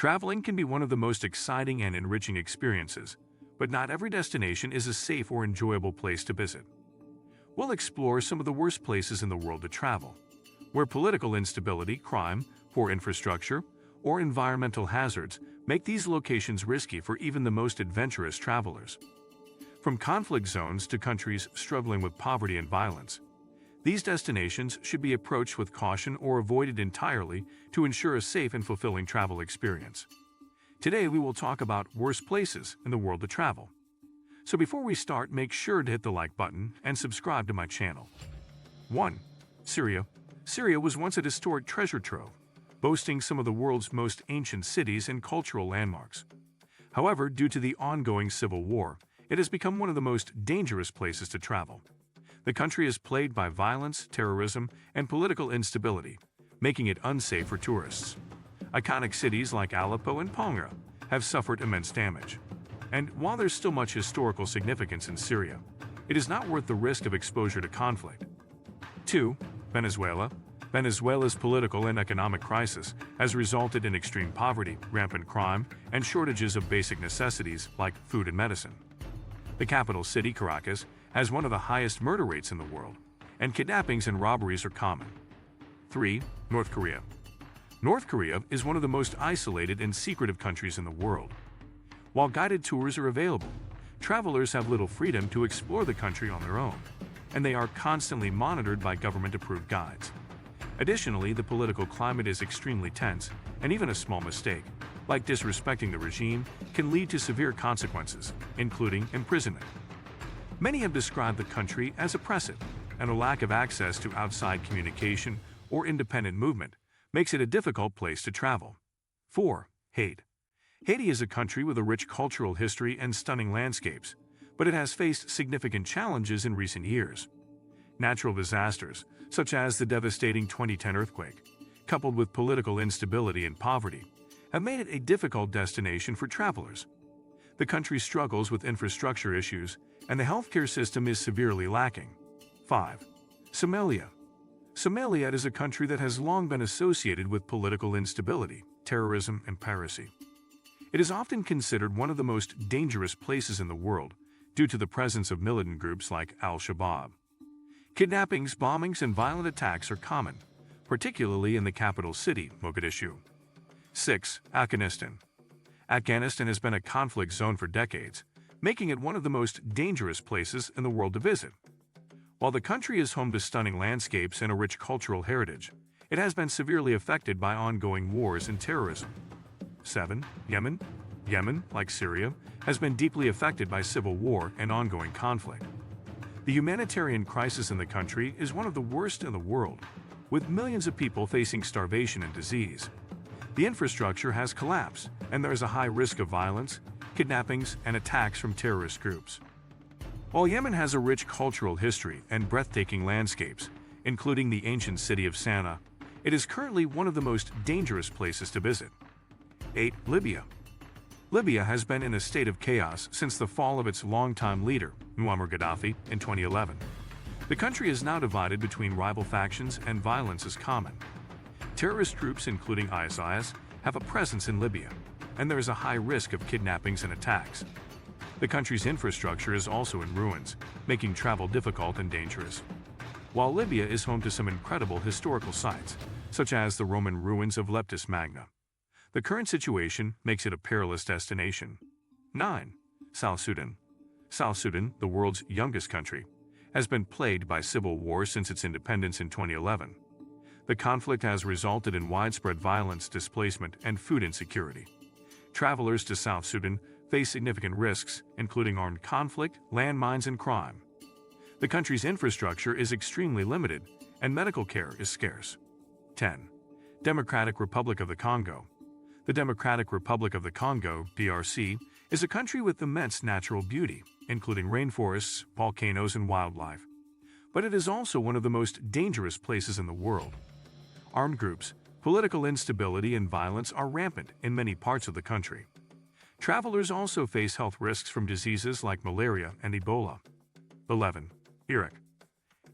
Traveling can be one of the most exciting and enriching experiences, but not every destination is a safe or enjoyable place to visit. We'll explore some of the worst places in the world to travel, where political instability, crime, poor infrastructure, or environmental hazards make these locations risky for even the most adventurous travelers. From conflict zones to countries struggling with poverty and violence, these destinations should be approached with caution or avoided entirely to ensure a safe and fulfilling travel experience. Today we will talk about worst places in the world to travel. So before we start, make sure to hit the like button and subscribe to my channel. 1. Syria. Syria was once a historic treasure trove, boasting some of the world's most ancient cities and cultural landmarks. However, due to the ongoing civil war, it has become one of the most dangerous places to travel. The country is plagued by violence, terrorism, and political instability, making it unsafe for tourists. Iconic cities like Aleppo and Palmyra have suffered immense damage. And while there's still much historical significance in Syria, it is not worth the risk of exposure to conflict. 2. Venezuela. Venezuela's political and economic crisis has resulted in extreme poverty, rampant crime, and shortages of basic necessities like food and medicine. The capital city, Caracas, has one of the highest murder rates in the world, and kidnappings and robberies are common. 3. North Korea. North Korea is one of the most isolated and secretive countries in the world. While guided tours are available, travelers have little freedom to explore the country on their own, and they are constantly monitored by government-approved guides. Additionally, the political climate is extremely tense, and even a small mistake, like disrespecting the regime, can lead to severe consequences, including imprisonment. Many have described the country as oppressive, and a lack of access to outside communication or independent movement makes it a difficult place to travel. 4. Haiti. Haiti is a country with a rich cultural history and stunning landscapes, but it has faced significant challenges in recent years. Natural disasters, such as the devastating 2010 earthquake, coupled with political instability and poverty, have made it a difficult destination for travelers. The country struggles with infrastructure issues, and the healthcare system is severely lacking. 5. Somalia. Somalia is a country that has long been associated with political instability, terrorism, and piracy. It is often considered one of the most dangerous places in the world due to the presence of militant groups like Al-Shabaab. Kidnappings, bombings, and violent attacks are common, particularly in the capital city, Mogadishu. 6. Afghanistan. Afghanistan has been a conflict zone for decades, making it one of the most dangerous places in the world to visit. While the country is home to stunning landscapes and a rich cultural heritage, it has been severely affected by ongoing wars and terrorism. 7. Yemen. Yemen, like Syria, has been deeply affected by civil war and ongoing conflict. The humanitarian crisis in the country is one of the worst in the world, with millions of people facing starvation and disease. The infrastructure has collapsed, and there is a high risk of violence, kidnappings, and attacks from terrorist groups. While Yemen has a rich cultural history and breathtaking landscapes, including the ancient city of Sana'a, it is currently one of the most dangerous places to visit. 8. Libya. Libya has been in a state of chaos since the fall of its longtime leader, Muammar Gaddafi, in 2011. The country is now divided between rival factions and violence is common. Terrorist groups, including ISIS, have a presence in Libya, and there is a high risk of kidnappings and attacks. The country's infrastructure is also in ruins, making travel difficult and dangerous. While Libya is home to some incredible historical sites, such as the Roman ruins of Leptis Magna, the current situation makes it a perilous destination. 9. South Sudan. South Sudan, the world's youngest country, has been plagued by civil war since its independence in 2011. The conflict has resulted in widespread violence, displacement, and food insecurity. Travelers to South Sudan face significant risks, including armed conflict, landmines, and crime. The country's infrastructure is extremely limited, and medical care is scarce. 10. Democratic Republic of the Congo. The Democratic Republic of the Congo, DRC, is a country with immense natural beauty, including rainforests, volcanoes, and wildlife. But it is also one of the most dangerous places in the world. Armed groups, political instability, and violence are rampant in many parts of the country. Travelers also face health risks from diseases like malaria and Ebola. 11. Iraq.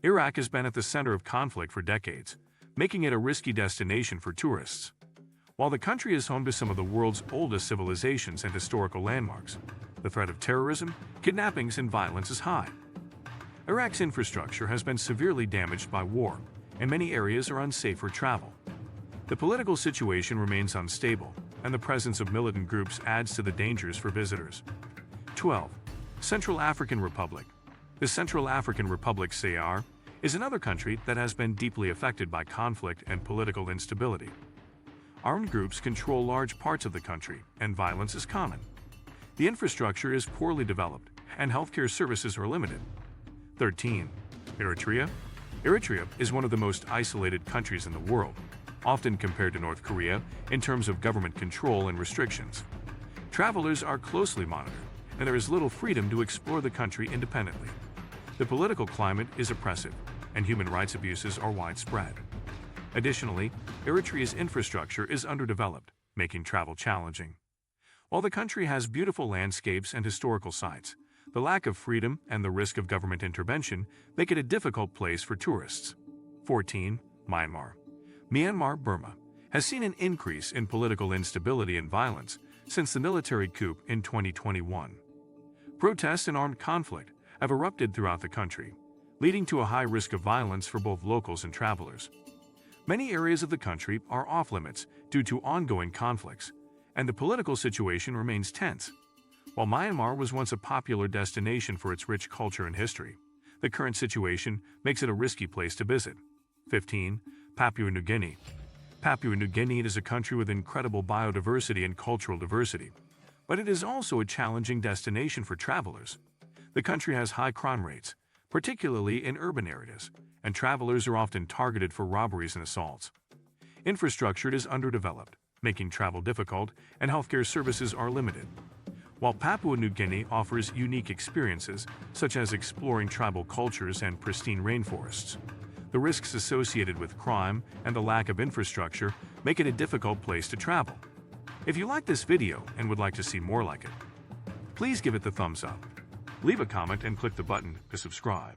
Iraq has been at the center of conflict for decades, making it a risky destination for tourists. While the country is home to some of the world's oldest civilizations and historical landmarks, the threat of terrorism, kidnappings, and violence is high. Iraq's infrastructure has been severely damaged by war, and many areas are unsafe for travel. The political situation remains unstable, and the presence of militant groups adds to the dangers for visitors. 12. Central African Republic. The Central African Republic (CAR) is another country that has been deeply affected by conflict and political instability. Armed groups control large parts of the country, and violence is common. The infrastructure is poorly developed, and healthcare services are limited. 13. Eritrea. Eritrea is one of the most isolated countries in the world, often compared to North Korea in terms of government control and restrictions. Travelers are closely monitored, and there is little freedom to explore the country independently. The political climate is oppressive, and human rights abuses are widespread. Additionally, Eritrea's infrastructure is underdeveloped, making travel challenging. While the country has beautiful landscapes and historical sites, the lack of freedom and the risk of government intervention make it a difficult place for tourists. 14. Myanmar. Myanmar, Burma, has seen an increase in political instability and violence since the military coup in 2021. Protests and armed conflict have erupted throughout the country, leading to a high risk of violence for both locals and travelers. Many areas of the country are off-limits due to ongoing conflicts, and the political situation remains tense. While Myanmar was once a popular destination for its rich culture and history, the current situation makes it a risky place to visit. 15. Papua New Guinea. Papua New Guinea is a country with incredible biodiversity and cultural diversity, but it is also a challenging destination for travelers. The country has high crime rates, particularly in urban areas, and travelers are often targeted for robberies and assaults. Infrastructure is underdeveloped, making travel difficult, and healthcare services are limited. While Papua New Guinea offers unique experiences, such as exploring tribal cultures and pristine rainforests, the risks associated with crime and the lack of infrastructure make it a difficult place to travel. If you like this video and would like to see more like it, please give it the thumbs up. Leave a comment and click the button to subscribe.